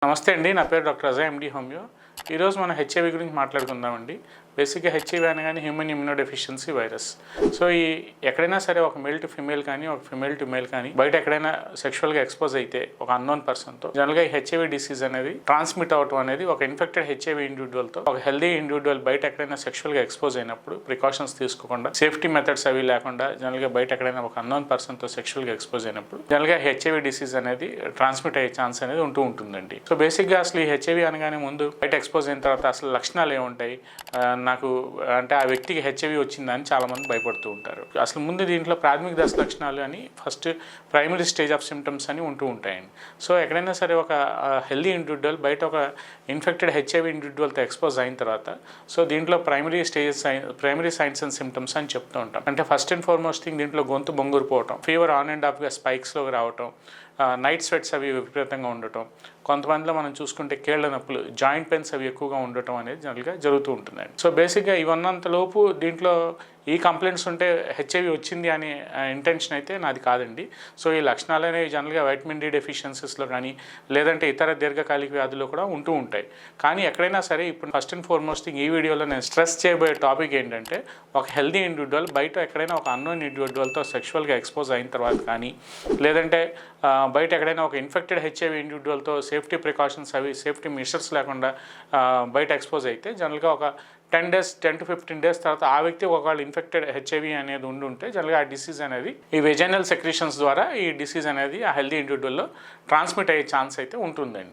నమస్తే అండి, నా పేరు డాక్టర్ అజయ్ ఎండి హోమియో. ఈరోజు మనం హెచ్ఐవి గురించి మాట్లాడుకుందామండి. బేసిక్గా హెచ్ఐవి అనగానే హ్యూమన్ ఇమ్యూనోడెఫిషియన్సీ వైరస్. సో ఈ ఎక్కడైనా సరే ఒక మేల్ టు ఫిమేల్ కానీ ఒక ఫిమేల్ టు మేల్ కానీ బయట ఎక్కడైనా సెక్షువల్గా ఎక్స్పోజ్ అయితే ఒక అన్నోన్ పర్సన్తో జనరల్గా ఈ హెచ్ఐవి డిసీజ్ అనేది ట్రాన్స్మిట్ అవటం అనేది ఒక ఇన్ఫెక్టెడ్ హెచ్ఐవి ఇండివిజువల్తో ఒక హెల్దీ ఇండివిజువల్ బయట ఎక్కడైనా సెక్షువల్గా ఎక్స్పోజ్ అయినప్పుడు ప్రికాషన్స్ తీసుకోకుండా సేఫ్టీ మెథడ్స్ అవి లేకుండా జనరల్గా బయట ఎక్కడైనా ఒక అన్నోన్ పర్సన్తో సెక్షువల్గా ఎక్స్పోజ్ అయినప్పుడు జనరల్గా హెచ్ఐవి డిసీజ్ అనేది ట్రాన్స్మిట్ అయ్యే ఛాన్స్ అనేది ఉంటుందండి. సో బేసిక్గా అసలు ఈ హెచ్ఐవి అనగానే ముందు బయట ఎక్స్పోజ్ అయిన తర్వాత అసలు లక్షణాలు ఏముంటాయి, నాకు అంటే ఆ వ్యక్తికి హెచ్ఐవి వచ్చిందని చాలామంది భయపడుతూ ఉంటారు. అసలు ముందు దీంట్లో ప్రాథమిక దశ లక్షణాలు అని first primary stage of symptoms అని ఉంటాయండి. సో ఎక్కడైనా సరే ఒక హెల్దీ ఇండివిజువల్ బయట ఒక ఇన్ఫెక్టెడ్ హెచ్ఐవి ఇండివిజువల్తో ఎక్స్పోజ్ అయిన తర్వాత సో దీంట్లో ప్రైమరీ సైన్స్ అండ్ సిమ్టమ్స్ అని చెప్తూ ఉంటాం. అంటే ఫస్ట్ అండ్ ఫార్మోస్ట్ థింగ్ దీంట్లో గొంతు బొంగురుపోవటం, ఫీవర్ ఆన్ అండ్ ఆఫ్గా స్పైక్స్లోకి రావటం, నైట్ స్వెట్స్ అవి విపరీతంగా ఉండటం, కొంతమందిలో మనం చూసుకుంటే కేళ్ల నొప్పులు, జాయింట్ పెయిన్స్ అవి ఎక్కువగా ఉండటం అనేది జనరల్గా జరుగుతూ ఉంటుందండి. సో బేసిక్గా ఇవన్నంతలోపు దీంట్లో ఈ కంప్లైంట్స్ ఉంటే హెచ్ఐవి వచ్చింది అనే ఇంటెన్షన్ అయితే నాది కాదండి. సో ఈ లక్షణాలు అనేవి జనరల్గా వైటమిన్ డి డెఫిషియన్సీస్లో కానీ లేదంటే ఇతర దీర్ఘకాలిక వ్యాధుల్లో కూడా ఉంటాయి. కానీ ఎక్కడైనా సరే ఇప్పుడు ఫస్ట్ అండ్ ఫార్మోస్ట్ థింగ్ ఈ వీడియోలో నేను స్ట్రెస్ చేయబోయే టాపిక్ ఏంటంటే ఒక హెల్దీ ఇండివిజువల్ బయట ఎక్కడైనా ఒక అన్నోన్ ఇండివిజువల్తో సెక్షువల్గా ఎక్స్పోజ్ అయిన తర్వాత కానీ లేదంటే బయట ఎక్కడైనా ఒక ఇన్ఫెక్టెడ్ హెచ్ఐవి ఇండివిజువల్తో సేఫ్టీ ప్రికాషన్స్ అవి సేఫ్టీ మెషర్స్ లేకుండా బయట ఎక్స్పోజ్ అయితే జనరల్గా ఒక 10 to 15 days తర్వాత ఆ వ్యక్తి ఒకవేళ ఇన్ఫెక్టెడ్ హెచ్ఐవి అనేది ఉంటే జనరల్గా ఆ డిసీజ్ అనేది ఈ వెజైనల్ సెక్రీషన్స్ ద్వారా ఈ డిసీజ్ అనేది ఆ హెల్దీ ఇండివిజువల్లో ట్రాన్స్మిట్ అయ్యే ఛాన్స్ అయితే ఉంటుందండి.